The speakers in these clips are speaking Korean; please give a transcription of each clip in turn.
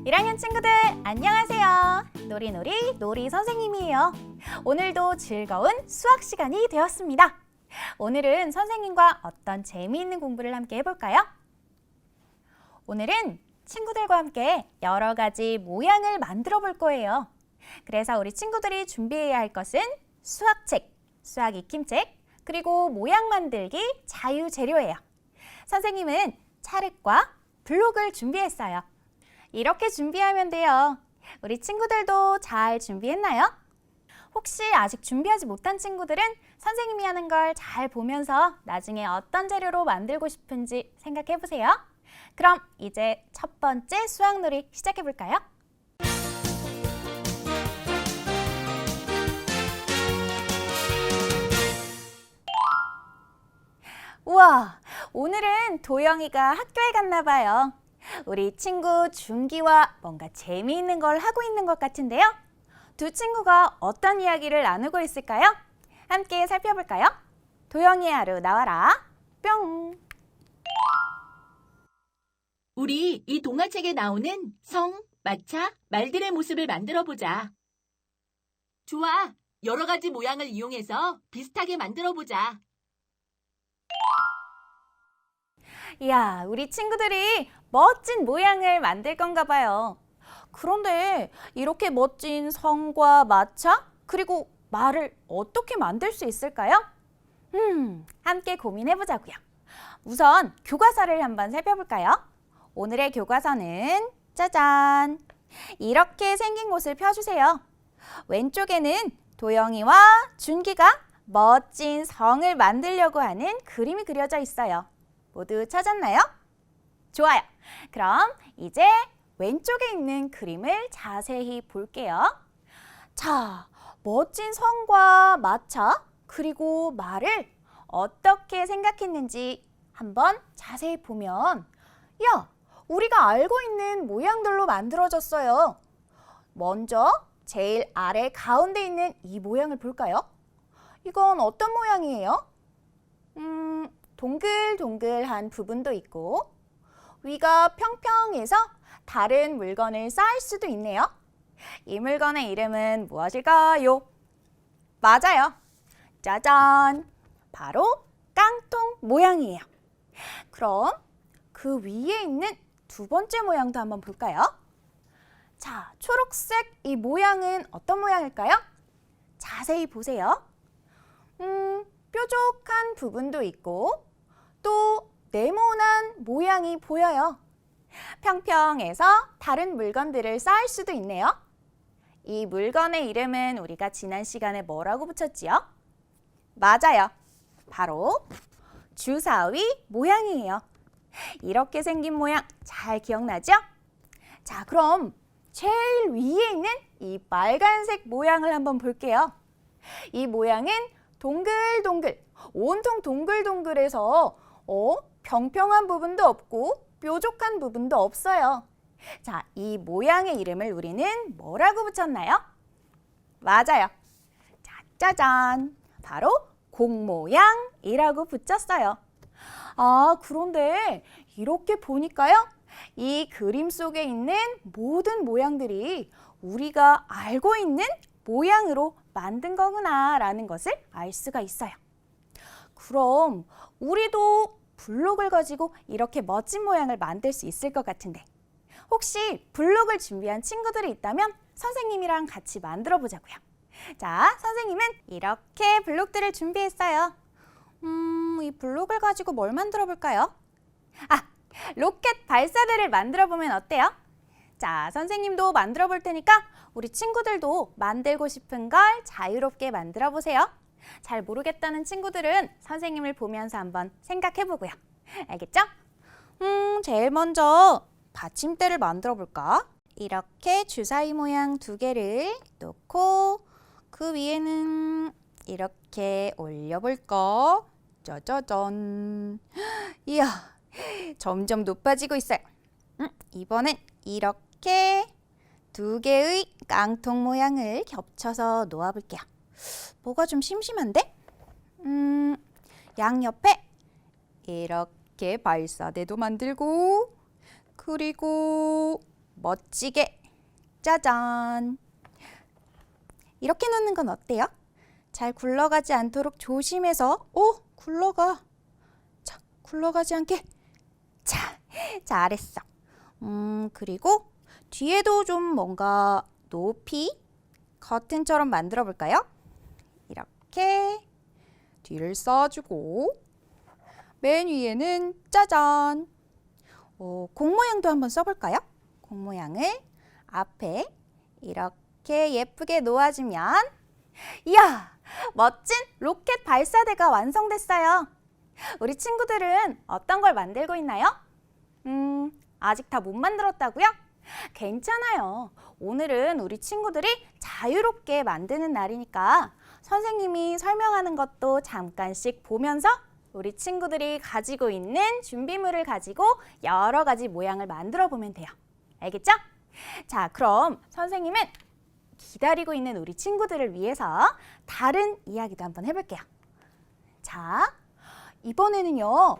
1학년 친구들 안녕하세요. 놀이 선생님이에요. 오늘도 즐거운 수학 시간이 되었습니다. 오늘은 선생님과 어떤 재미있는 공부를 함께 해볼까요? 오늘은 친구들과 함께 여러 가지 모양을 만들어 볼 거예요. 그래서 우리 친구들이 준비해야 할 것은 수학책, 수학 익힘책, 그리고 모양 만들기 자유재료예요. 선생님은 찰흙과 블록을 준비했어요. 이렇게 준비하면 돼요. 우리 친구들도 잘 준비했나요? 혹시 아직 준비하지 못한 친구들은 선생님이 하는 걸 잘 보면서 나중에 어떤 재료로 만들고 싶은지 생각해 보세요. 그럼 이제 첫 번째 수학놀이 시작해 볼까요? 우와, 오늘은 도영이가 학교에 갔나 봐요. 우리 친구 준기와 뭔가 재미있는 걸 하고 있는 것 같은데요. 두 친구가 어떤 이야기를 나누고 있을까요? 함께 살펴볼까요? 도영이의 하루 나와라. 뿅! 우리 이 동화책에 나오는 성, 마차, 말들의 모습을 만들어 보자. 좋아, 여러 가지 모양을 이용해서 비슷하게 만들어 보자. 이야, 우리 친구들이 멋진 모양을 만들 건가 봐요. 그런데 이렇게 멋진 성과 마차, 그리고 말을 어떻게 만들 수 있을까요? 함께 고민해 보자고요. 우선 교과서를 한번 살펴볼까요? 오늘의 교과서는 짜잔! 이렇게 생긴 곳을 펴주세요. 왼쪽에는 도영이와 준기가 멋진 성을 만들려고 하는 그림이 그려져 있어요. 모두 찾았나요? 좋아요. 그럼 이제 왼쪽에 있는 그림을 자세히 볼게요. 자, 멋진 성과 마차, 그리고 말을 어떻게 생각했는지 한번 자세히 보면 야, 우리가 알고 있는 모양들로 만들어졌어요. 먼저 제일 아래 가운데 있는 이 모양을 볼까요? 이건 어떤 모양이에요? 동글동글한 부분도 있고 위가 평평해서 다른 물건을 쌓을 수도 있네요. 이 물건의 이름은 무엇일까요? 맞아요. 짜잔! 바로 깡통 모양이에요. 그럼 그 위에 있는 두 번째 모양도 한번 볼까요? 자, 초록색 이 모양은 어떤 모양일까요? 자세히 보세요. 뾰족한 부분도 있고 또 네모난 모양이 보여요. 평평해서 다른 물건들을 쌓을 수도 있네요. 이 물건의 이름은 우리가 지난 시간에 뭐라고 붙였지요? 맞아요. 바로 주사위 모양이에요. 이렇게 생긴 모양 잘 기억나죠? 자, 그럼 제일 위에 있는 이 빨간색 모양을 한번 볼게요. 이 모양은 동글동글, 온통 동글동글해서 평평한 부분도 없고 뾰족한 부분도 없어요. 자, 이 모양의 이름을 우리는 뭐라고 붙였나요? 맞아요. 자, 짜잔! 바로 공 모양이라고 붙였어요. 아, 그런데 이렇게 보니까요. 이 그림 속에 있는 모든 모양들이 우리가 알고 있는 모양으로 만든 거구나라는 것을 알 수가 있어요. 그럼 우리도 블록을 가지고 이렇게 멋진 모양을 만들 수 있을 것 같은데 혹시 블록을 준비한 친구들이 있다면 선생님이랑 같이 만들어 보자고요. 자, 선생님은 이렇게 블록들을 준비했어요. 이 블록을 가지고 뭘 만들어 볼까요? 아, 로켓 발사대를 만들어 보면 어때요? 자, 선생님도 만들어 볼 테니까 우리 친구들도 만들고 싶은 걸 자유롭게 만들어 보세요. 잘 모르겠다는 친구들은 선생님을 보면서 한번 생각해 보고요. 알겠죠? 제일 먼저 받침대를 만들어 볼까? 이렇게 주사위 모양 두 개를 놓고 그 위에는 이렇게 올려볼까? 짜자잔! 이야, 점점 높아지고 있어요. 이번엔 이렇게 두 개의 깡통 모양을 겹쳐서 놓아볼게요. 뭐가 좀 심심한데? 양옆에 이렇게 발사대도 만들고 그리고 멋지게 짜잔! 이렇게 놓는 건 어때요? 잘 굴러가지 않도록 조심해서 굴러가. 자, 굴러가지 않게. 자, 잘했어. 그리고 뒤에도 좀 뭔가 높이 커튼처럼 만들어 볼까요? 이렇게 뒤를 써주고 맨 위에는 짜잔! 공 모양도 한번 써볼까요? 공 모양을 앞에 이렇게 예쁘게 놓아주면 이야! 멋진 로켓 발사대가 완성됐어요. 우리 친구들은 어떤 걸 만들고 있나요? 아직 다 못 만들었다고요? 괜찮아요. 오늘은 우리 친구들이 자유롭게 만드는 날이니까 선생님이 설명하는 것도 잠깐씩 보면서 우리 친구들이 가지고 있는 준비물을 가지고 여러 가지 모양을 만들어 보면 돼요. 알겠죠? 자, 그럼 선생님은 기다리고 있는 우리 친구들을 위해서 다른 이야기도 한번 해볼게요. 자, 이번에는요.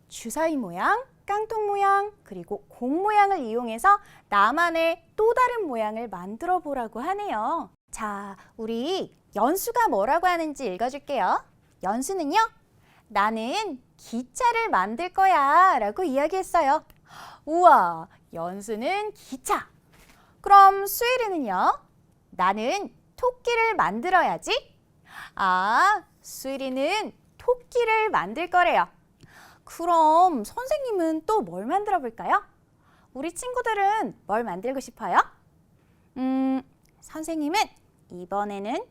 주사위 모양, 깡통 모양, 그리고 공 모양을 이용해서 나만의 또 다른 모양을 만들어 보라고 하네요. 자, 우리 연수가 뭐라고 하는지 읽어줄게요. 연수는요. 나는 기차를 만들 거야 라고 이야기했어요. 우와, 연수는 기차. 그럼 수일이는요? 나는 토끼를 만들어야지. 아, 수일이는 토끼를 만들 거래요. 그럼 선생님은 또 뭘 만들어 볼까요? 우리 친구들은 뭘 만들고 싶어요? 선생님은 이번에는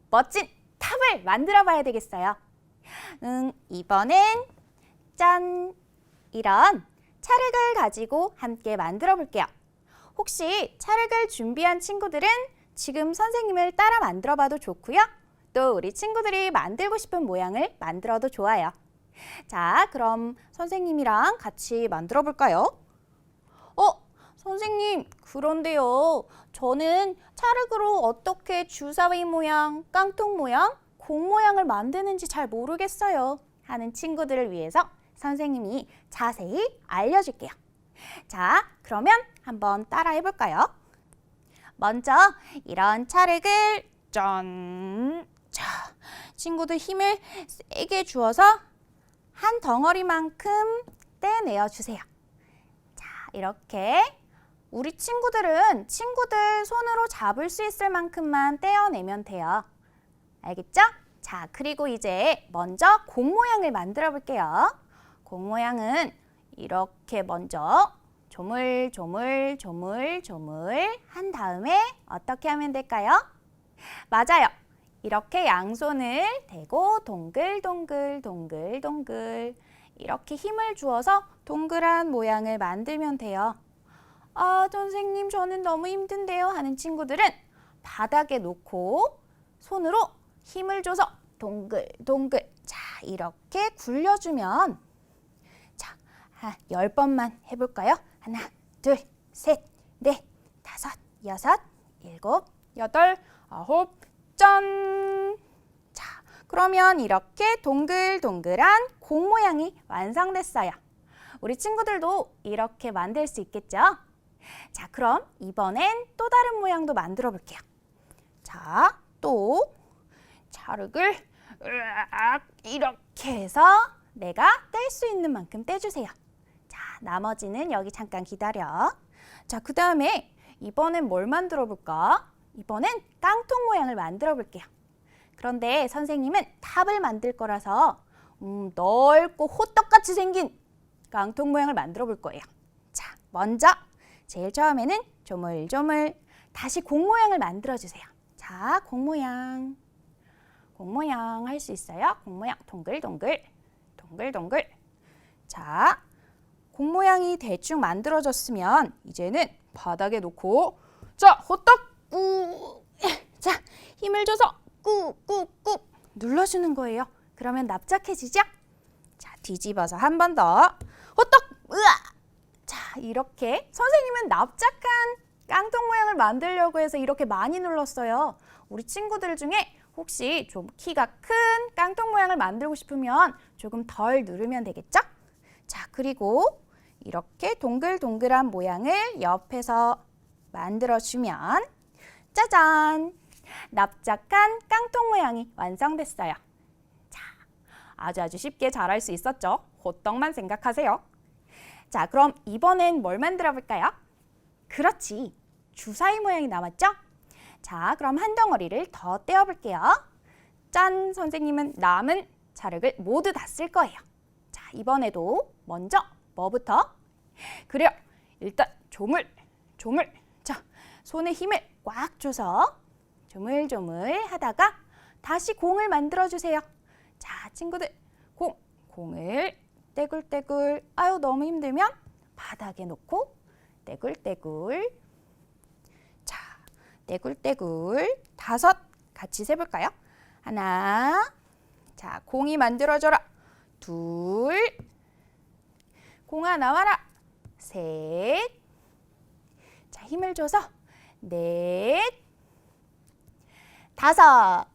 멋진 탑을 만들어 봐야 되겠어요. 이번엔 짠! 이런 찰흙을 가지고 함께 만들어 볼게요. 혹시 찰흙을 준비한 친구들은 지금 선생님을 따라 만들어 봐도 좋고요. 또 우리 친구들이 만들고 싶은 모양을 만들어도 좋아요. 자, 그럼 선생님이랑 같이 만들어 볼까요? 선생님, 그런데요. 저는 찰흙으로 어떻게 주사위 모양, 깡통 모양, 공 모양을 만드는지 잘 모르겠어요. 하는 친구들을 위해서 선생님이 자세히 알려줄게요. 자, 그러면 한번 따라 해볼까요? 먼저 이런 찰흙을 짠! 자, 친구들 힘을 세게 주어서 한 덩어리만큼 떼내어 주세요. 자, 이렇게 우리 친구들은 친구들 손으로 잡을 수 있을 만큼만 떼어내면 돼요. 알겠죠? 자, 그리고 이제 먼저 공 모양을 만들어 볼게요. 공 모양은 이렇게 먼저 조물조물 한 다음에 어떻게 하면 될까요? 맞아요. 이렇게 양손을 대고 동글동글 이렇게 힘을 주어서 동그란 모양을 만들면 돼요. 아, 선생님, 저는 너무 힘든데요 하는 친구들은 바닥에 놓고 손으로 힘을 줘서 동글 자, 이렇게 굴려주면 자, 10번만 해볼까요? 하나, 둘, 셋, 넷, 다섯, 여섯, 일곱, 여덟, 아홉, 짠! 자, 그러면 이렇게 동글동글한 공 모양이 완성됐어요. 우리 친구들도 이렇게 만들 수 있겠죠? 자, 그럼 이번엔 또 다른 모양도 만들어 볼게요. 자, 또 찰흙을 이렇게 해서 내가 뗄 수 있는 만큼 떼주세요. 자, 나머지는 여기 잠깐 기다려. 자, 그 다음에 이번엔 뭘 만들어 볼까? 이번엔 깡통 모양을 만들어 볼게요. 그런데 선생님은 탑을 만들 거라서 넓고 호떡같이 생긴 깡통 모양을 만들어 볼 거예요. 자, 먼저 제일 처음에는 조물조물 다시 공 모양을 만들어 주세요. 자, 공 모양 할 수 있어요? 공 모양 동글동글. 자, 공 모양이 대충 만들어졌으면 이제는 바닥에 놓고 자, 호떡 자, 힘을 줘서 꾹꾹꾹 눌러주는 거예요. 그러면 납작해지죠? 자, 뒤집어서 한 번 더 호떡 자, 이렇게 선생님은 납작한 깡통 모양을 만들려고 해서 이렇게 많이 눌렀어요. 우리 친구들 중에 혹시 좀 키가 큰 깡통 모양을 만들고 싶으면 조금 덜 누르면 되겠죠? 자, 그리고 이렇게 동글동글한 모양을 옆에서 만들어주면 짜잔! 납작한 깡통 모양이 완성됐어요. 자, 아주 쉽게 잘할 수 있었죠? 호떡만 생각하세요. 자, 그럼 이번엔 뭘 만들어 볼까요? 그렇지, 주사위 모양이 남았죠? 자, 그럼 한 덩어리를 더 떼어 볼게요. 짠! 선생님은 남은 자력을 모두 다 쓸 거예요. 자, 이번에도 먼저 뭐부터? 그래요, 일단 조물. 자, 손에 힘을 꽉 줘서 조물조물 하다가 다시 공을 만들어 주세요. 자, 친구들, 공을 떼굴떼굴, 아유 너무 힘들면 바닥에 놓고 떼굴떼굴. 자, 떼굴떼굴 5 같이 세볼까요? 하나, 자, 공이 만들어져라. 2, 공아 나와라. 3, 자, 힘을 줘서 4, 5.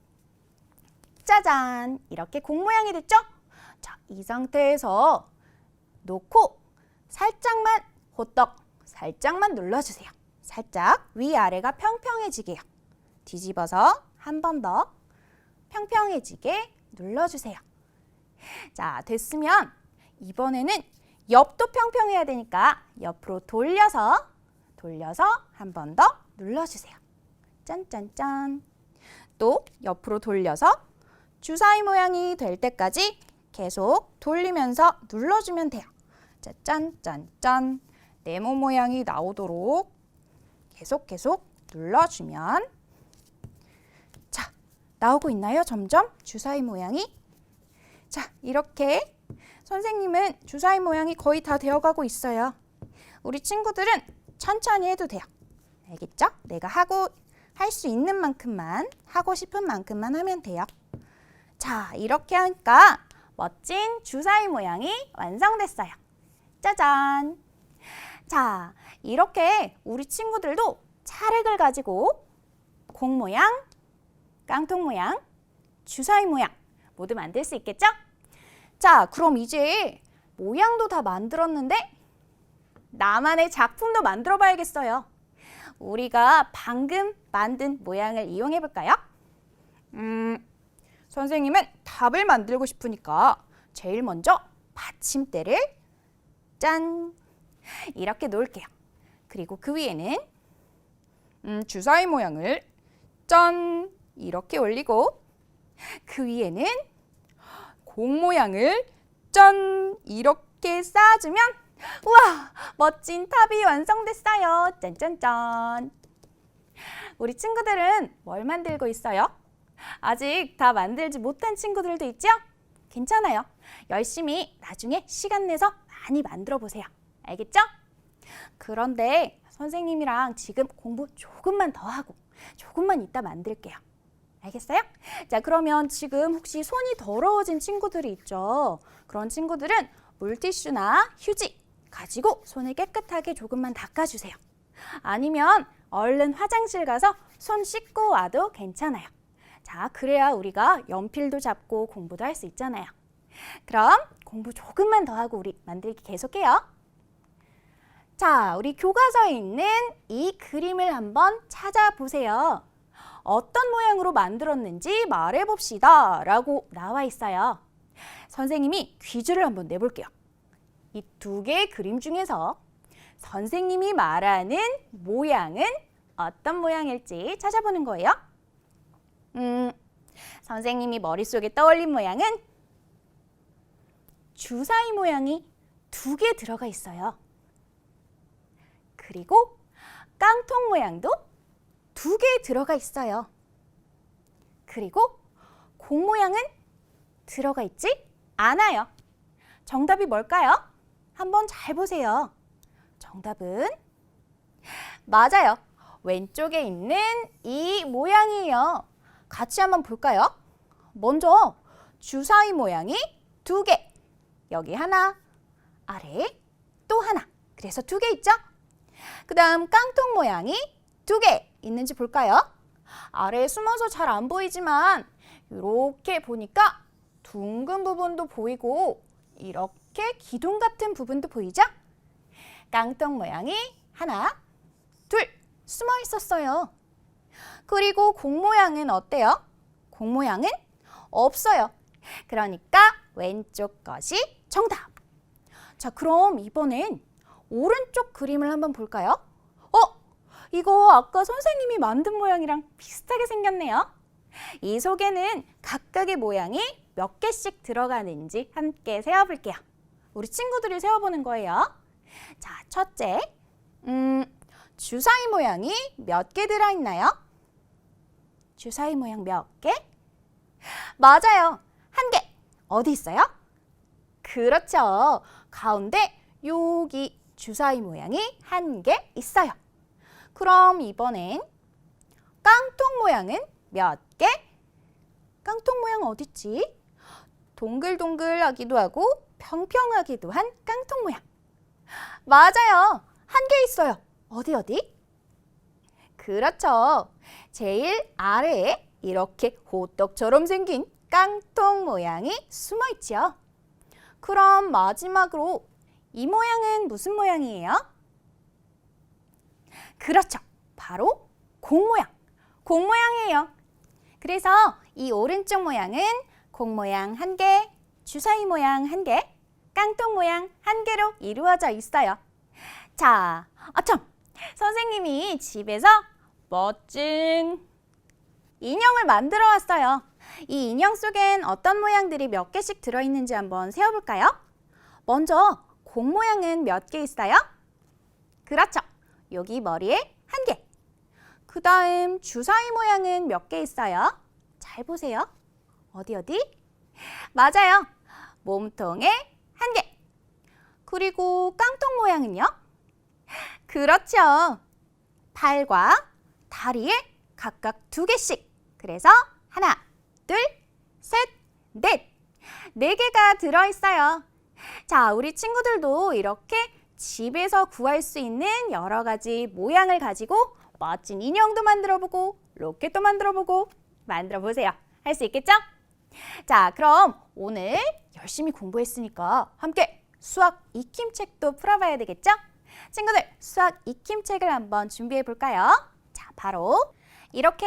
짜잔! 이렇게 공 모양이 됐죠? 자, 이 상태에서 놓고 살짝만 호떡 살짝만 눌러주세요. 살짝 위아래가 평평해지게요. 뒤집어서 한 번 더 평평해지게 눌러주세요. 자, 됐으면 이번에는 옆도 평평해야 되니까 옆으로 돌려서 한 번 더 눌러주세요. 짠짠짠. 또 옆으로 돌려서 주사위 모양이 될 때까지 계속 돌리면서 눌러주면 돼요. 자, 짠짠짠. 네모 모양이 나오도록 계속 눌러주면, 자, 나오고 있나요? 점점 주사위 모양이. 자, 이렇게 선생님은 주사위 모양이 거의 다 되어가고 있어요. 우리 친구들은 천천히 해도 돼요. 알겠죠? 내가 할 수 있는 만큼만, 하고 싶은 만큼만 하면 돼요. 자, 이렇게 하니까 멋진 주사위 모양이 완성됐어요. 짜잔! 자, 이렇게 우리 친구들도 찰흙을 가지고 공 모양, 깡통 모양, 주사위 모양 모두 만들 수 있겠죠? 자, 그럼 이제 모양도 다 만들었는데 나만의 작품도 만들어 봐야겠어요. 우리가 방금 만든 모양을 이용해 볼까요? 선생님은 답을 만들고 싶으니까 제일 먼저 받침대를 짠! 이렇게 놓을게요. 그리고 그 위에는 주사위 모양을 짠! 이렇게 올리고, 그 위에는 공 모양을 짠! 이렇게 쌓아주면, 우와! 멋진 탑이 완성됐어요. 짠짠짠! 우리 친구들은 뭘 만들고 있어요? 아직 다 만들지 못한 친구들도 있죠? 괜찮아요. 열심히 나중에 시간 내서 많이 만들어 보세요. 알겠죠? 그런데 선생님이랑 지금 공부 조금만 더 하고 조금만 이따 만들게요. 알겠어요? 자, 그러면 지금 혹시 손이 더러워진 친구들이 있죠? 그런 친구들은 물티슈나 휴지 가지고 손을 깨끗하게 조금만 닦아주세요. 아니면 얼른 화장실 가서 손 씻고 와도 괜찮아요. 자, 그래야 우리가 연필도 잡고 공부도 할 수 있잖아요. 그럼 공부 조금만 더 하고 우리 만들기 계속해요. 자, 우리 교과서에 있는 이 그림을 한번 찾아보세요. 어떤 모양으로 만들었는지 말해봅시다 라고 나와 있어요. 선생님이 퀴즈를 한번 내볼게요. 이 2개의 그림 중에서 선생님이 말하는 모양은 어떤 모양일지 찾아보는 거예요. 선생님이 머릿속에 떠올린 모양은 주사위 모양이 2개 들어가 있어요. 그리고 깡통 모양도 2개 들어가 있어요. 그리고 공 모양은 들어가 있지 않아요. 정답이 뭘까요? 한번 잘 보세요. 정답은 맞아요. 왼쪽에 있는 이 모양이에요. 같이 한번 볼까요? 먼저 주사위 모양이 2개. 여기 하나, 아래에 또 하나. 그래서 2개 있죠? 그 다음 깡통 모양이 2개 있는지 볼까요? 아래에 숨어서 잘 안 보이지만 이렇게 보니까 둥근 부분도 보이고 이렇게 기둥 같은 부분도 보이죠? 깡통 모양이 하나, 둘 숨어 있었어요. 그리고 공 모양은 어때요? 공 모양은 없어요. 그러니까 왼쪽 것이 정답. 자, 그럼 이번엔 오른쪽 그림을 한번 볼까요? 이거 아까 선생님이 만든 모양이랑 비슷하게 생겼네요. 이 속에는 각각의 모양이 몇 개씩 들어가는지 함께 세어볼게요. 우리 친구들이 세어보는 거예요. 자, 첫째, 주사위 모양이 몇 개 들어있나요? 주사위 모양 몇 개? 맞아요. 한 개. 어디 있어요? 그렇죠. 가운데 여기 주사위 모양이 한 개 있어요. 그럼 이번엔 깡통 모양은 몇 개? 깡통 모양 어딨지? 동글동글하기도 하고 평평하기도 한 깡통 모양. 맞아요. 한 개 있어요. 어디? 그렇죠. 제일 아래에 이렇게 호떡처럼 생긴 깡통 모양이 숨어 있죠. 그럼 마지막으로 이 모양은 무슨 모양이에요? 그렇죠. 바로 공 모양. 공 모양이에요. 그래서 이 오른쪽 모양은 공 모양 한 개, 주사위 모양 한 개, 깡통 모양 한 개로 이루어져 있어요. 자, 참! 선생님이 집에서 멋진 인형을 만들어 왔어요. 이 인형 속엔 어떤 모양들이 몇 개씩 들어있는지 한번 세어볼까요? 먼저 공 모양은 몇 개 있어요? 그렇죠. 여기 머리에 한 개. 그 다음 주사위 모양은 몇 개 있어요? 잘 보세요. 어디? 맞아요. 몸통에 한 개. 그리고 깡통 모양은요? 그렇죠. 팔과 다리에 각각 두 개씩. 그래서 하나, 둘, 셋, 넷. 네 개가 들어있어요. 자, 우리 친구들도 이렇게 집에서 구할 수 있는 여러 가지 모양을 가지고 멋진 인형도 만들어보고 로켓도 만들어보고 만들어보세요. 할 수 있겠죠? 자, 그럼 오늘 열심히 공부했으니까 함께 수학 익힘책도 풀어봐야 되겠죠? 친구들, 수학 익힘책을 한번 준비해 볼까요? 자, 바로 이렇게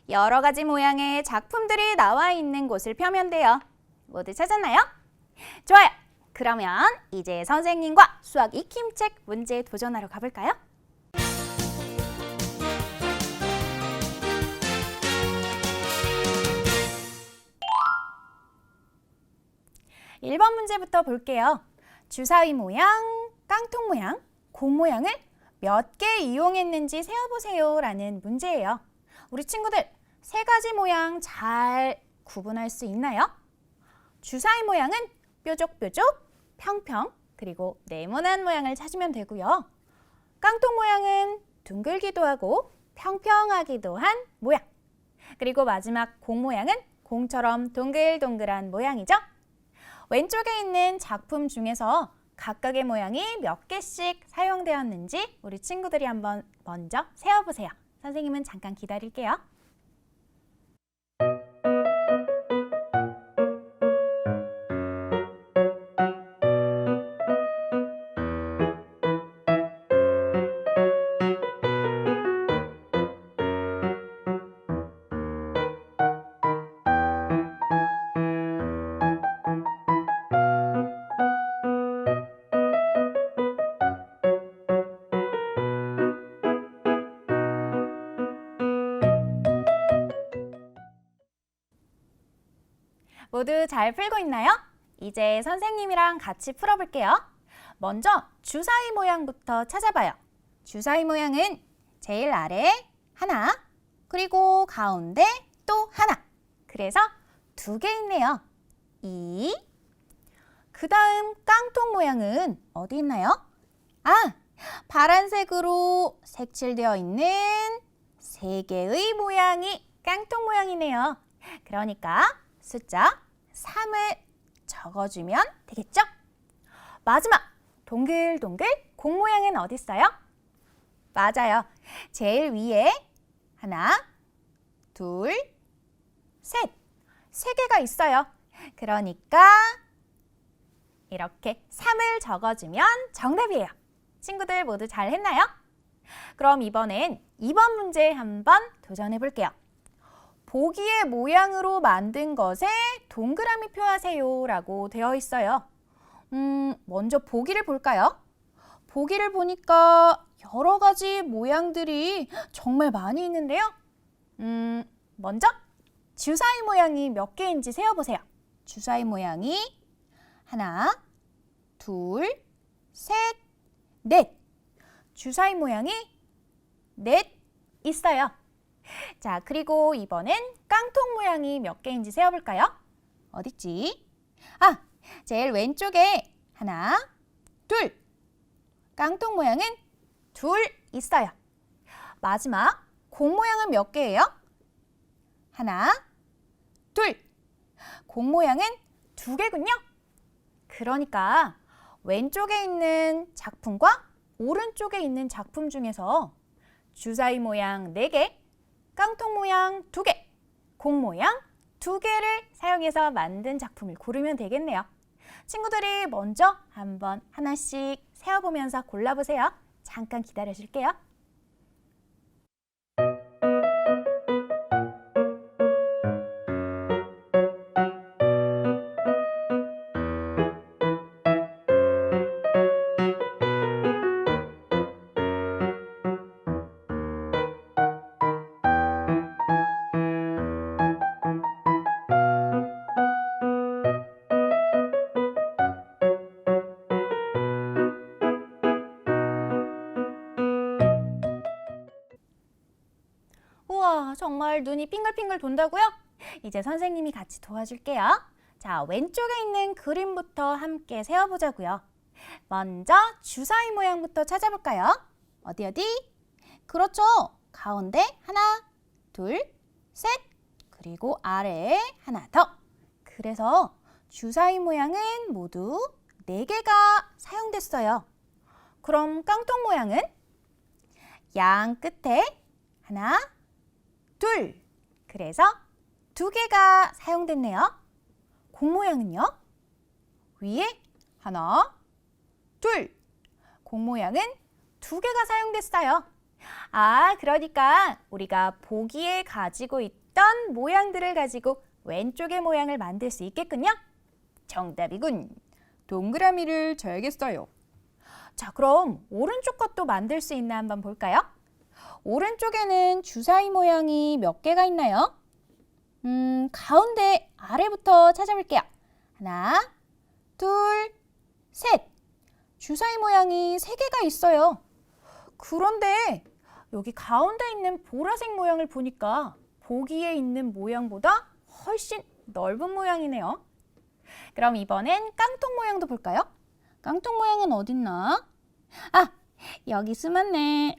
여러 가지 모양의 작품들이 나와 있는 곳을 펴면 돼요. 모두 찾았나요? 좋아요. 그러면 이제 선생님과 수학 익힘책 문제 도전하러 가볼까요? 1번 문제부터 볼게요. 주사위 모양, 깡통 모양, 공 모양을 몇 개 이용했는지 세어보세요 라는 문제예요. 우리 친구들 세 가지 모양 잘 구분할 수 있나요? 주사위 모양은 뾰족뾰족, 평평, 그리고 네모난 모양을 찾으면 되고요. 깡통 모양은 둥글기도 하고 평평하기도 한 모양. 그리고 마지막 공 모양은 공처럼 동글동글한 모양이죠. 왼쪽에 있는 작품 중에서 각각의 모양이 몇 개씩 사용되었는지 우리 친구들이 한번 먼저 세어보세요. 선생님은 잠깐 기다릴게요. 모두 잘 풀고 있나요? 이제 선생님이랑 같이 풀어볼게요. 먼저 주사위 모양부터 찾아봐요. 주사위 모양은 제일 아래에 하나, 그리고 가운데 또 하나. 그래서 두 개 있네요. 그 다음 깡통 모양은 어디 있나요? 파란색으로 색칠되어 있는 세 개의 모양이 깡통 모양이네요. 그러니까 숫자 3을 적어주면 되겠죠? 마지막 동글동글 공 모양은 어디 있어요? 맞아요. 제일 위에 하나, 둘, 셋. 세 개가 있어요. 그러니까 이렇게 3을 적어주면 정답이에요. 친구들 모두 잘 했나요? 그럼 이번엔 2번 문제 한번 도전해 볼게요. 보기의 모양으로 만든 것에 동그라미 표하세요 라고 되어 있어요. 먼저 보기를 볼까요? 보기를 보니까 여러 가지 모양들이 정말 많이 있는데요. 먼저 주사위 모양이 몇 개인지 세어보세요. 주사위 모양이 하나, 둘, 셋, 넷. 주사위 모양이 넷 있어요. 자, 그리고 이번엔 깡통 모양이 몇 개인지 세어볼까요? 어딨지? 아, 제일 왼쪽에 하나, 둘. 깡통 모양은 둘 있어요. 마지막 공 모양은 몇 개예요? 하나, 둘. 공 모양은 두 개군요. 그러니까 왼쪽에 있는 작품과 오른쪽에 있는 작품 중에서 주사위 모양 4개, 깡통 모양 2개, 공 모양 2개를 사용해서 만든 작품을 고르면 되겠네요. 친구들이 먼저 한번 하나씩 세어보면서 골라보세요. 잠깐 기다려줄게요. 우와, 정말 눈이 핑글핑글 돈다고요? 이제 선생님이 같이 도와줄게요. 자, 왼쪽에 있는 그림부터 함께 세어보자고요. 먼저 주사위 모양부터 찾아볼까요? 어디? 그렇죠. 가운데 하나, 둘, 셋, 그리고 아래에 하나 더. 그래서 주사위 모양은 모두 4개가 사용됐어요. 그럼 깡통 모양은 양 끝에 하나, 둘. 그래서 2개가 사용됐네요. 공 모양은요? 위에 하나, 둘. 공 모양은 2개가 사용됐어요. 아, 그러니까 우리가 보기에 가지고 있던 모양들을 가지고 왼쪽의 모양을 만들 수 있겠군요. 정답이군. 동그라미를 쳐야겠어요. 자, 그럼 오른쪽 것도 만들 수 있나 한번 볼까요? 오른쪽에는 주사위 모양이 몇 개가 있나요? 가운데 아래부터 찾아볼게요. 하나, 둘, 셋. 주사위 모양이 3개가 있어요. 그런데 여기 가운데 있는 보라색 모양을 보니까 보기에 있는 모양보다 훨씬 넓은 모양이네요. 그럼 이번엔 깡통 모양도 볼까요? 깡통 모양은 어딨나? 아, 여기 숨었네.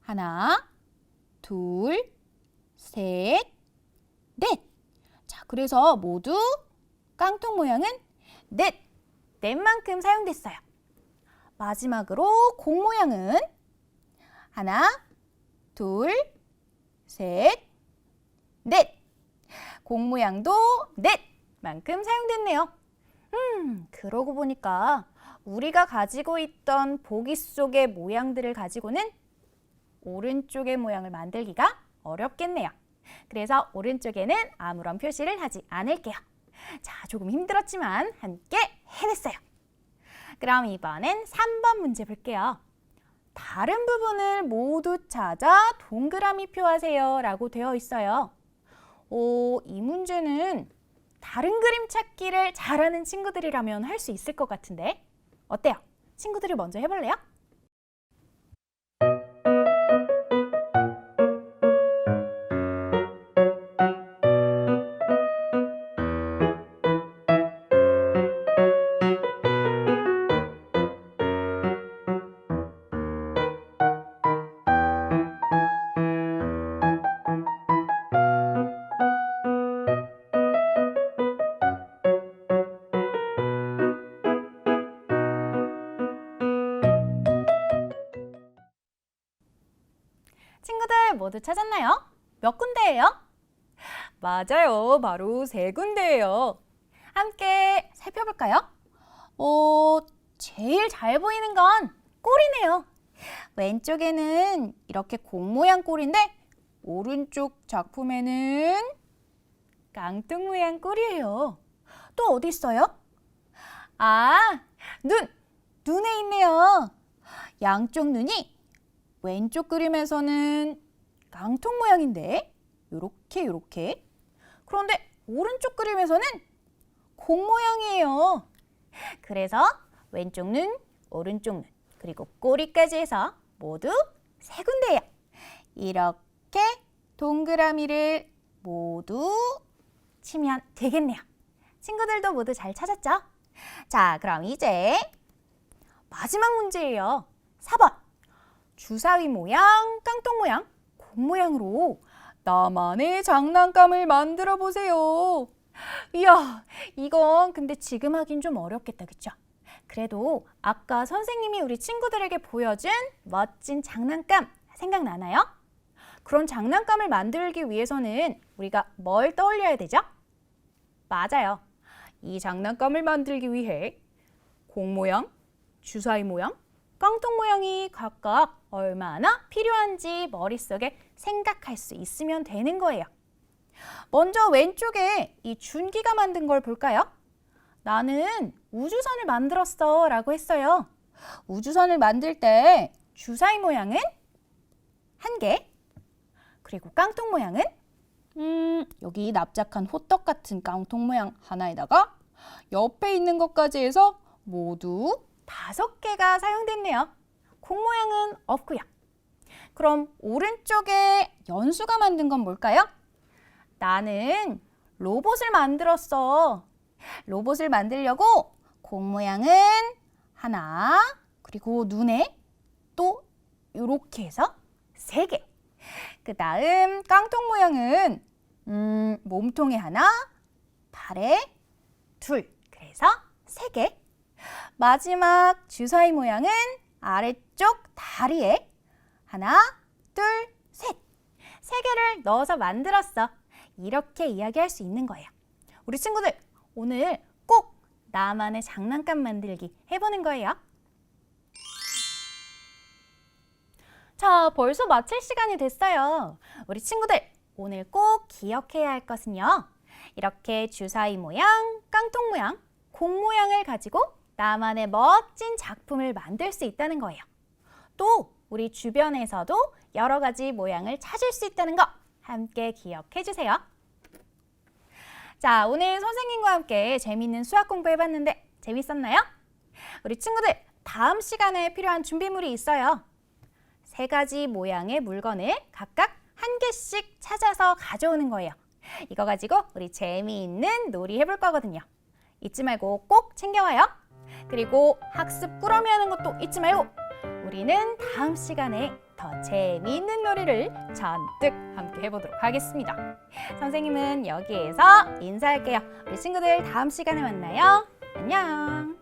하나, 둘, 셋, 넷. 자, 그래서 모두 깡통 모양은 넷만큼 사용됐어요. 마지막으로 공 모양은 하나, 둘, 셋, 넷. 공 모양도 넷만큼 사용됐네요. 그러고 보니까 우리가 가지고 있던 보기 속의 모양들을 가지고는 오른쪽의 모양을 만들기가 어렵겠네요. 그래서 오른쪽에는 아무런 표시를 하지 않을게요. 자, 조금 힘들었지만 함께 해냈어요. 그럼 이번엔 3번 문제 볼게요. 다른 부분을 모두 찾아 동그라미 표하세요 라고 되어 있어요. 이 문제는 다른 그림 찾기를 잘하는 친구들이라면 할 수 있을 것 같은데 어때요? 친구들이 먼저 해볼래요? 친구들 모두 찾았나요? 몇 군데예요? 맞아요. 바로 3군데예요. 함께 살펴볼까요? 제일 잘 보이는 건 꼬리네요. 왼쪽에는 이렇게 공 모양 꼬리인데 오른쪽 작품에는 깡통 모양 꼬리예요. 또 어디 있어요? 아, 눈에 있네요. 양쪽 눈이 왼쪽 그림에서는 깡통 모양인데 요렇게. 그런데 오른쪽 그림에서는 공 모양이에요. 그래서 왼쪽 눈, 오른쪽 눈, 그리고 꼬리까지 해서 모두 세 군데예요. 이렇게 동그라미를 모두 치면 되겠네요. 친구들도 모두 잘 찾았죠? 자, 그럼 이제 마지막 문제예요. 4번. 주사위 모양, 깡통 모양, 공 모양으로 나만의 장난감을 만들어 보세요. 이야, 이건 근데 지금 하긴 좀 어렵겠다, 그쵸? 그래도 아까 선생님이 우리 친구들에게 보여준 멋진 장난감 생각나나요? 그런 장난감을 만들기 위해서는 우리가 뭘 떠올려야 되죠? 맞아요. 이 장난감을 만들기 위해 공 모양, 주사위 모양, 깡통 모양이 각각 얼마나 필요한지 머릿속에 생각할 수 있으면 되는 거예요. 먼저 왼쪽에 이 준기가 만든 걸 볼까요? 나는 우주선을 만들었어 라고 했어요. 우주선을 만들 때 주사위 모양은 한 개, 그리고 깡통 모양은 여기 납작한 호떡 같은 깡통 모양 하나에다가 옆에 있는 것까지 해서 모두 5개가 사용됐네요. 공 모양은 없고요. 그럼 오른쪽에 연수가 만든 건 뭘까요? 나는 로봇을 만들었어. 로봇을 만들려고 공 모양은 하나, 그리고 눈에 또 이렇게 해서 3개. 그 다음 깡통 모양은 몸통에 하나, 발에 둘, 그래서 3개. 마지막 주사위 모양은 아래쪽 다리에 하나, 둘, 셋. 3개를 넣어서 만들었어. 이렇게 이야기할 수 있는 거예요. 우리 친구들, 오늘 꼭 나만의 장난감 만들기 해보는 거예요. 자, 벌써 마칠 시간이 됐어요. 우리 친구들, 오늘 꼭 기억해야 할 것은요. 이렇게 주사위 모양, 깡통 모양, 공 모양을 가지고 나만의 멋진 작품을 만들 수 있다는 거예요. 또 우리 주변에서도 여러 가지 모양을 찾을 수 있다는 거 함께 기억해 주세요. 자, 오늘 선생님과 함께 재미있는 수학 공부 해봤는데 재밌었나요? 우리 친구들, 다음 시간에 필요한 준비물이 있어요. 3가지 모양의 물건을 각각 한 개씩 찾아서 가져오는 거예요. 이거 가지고 우리 재미있는 놀이 해볼 거거든요. 잊지 말고 꼭 챙겨와요. 그리고 학습 꾸러미 하는 것도 잊지 말고 우리는 다음 시간에 더 재미있는 놀이를 잔뜩 함께 해보도록 하겠습니다. 선생님은 여기에서 인사할게요. 우리 친구들 다음 시간에 만나요. 안녕.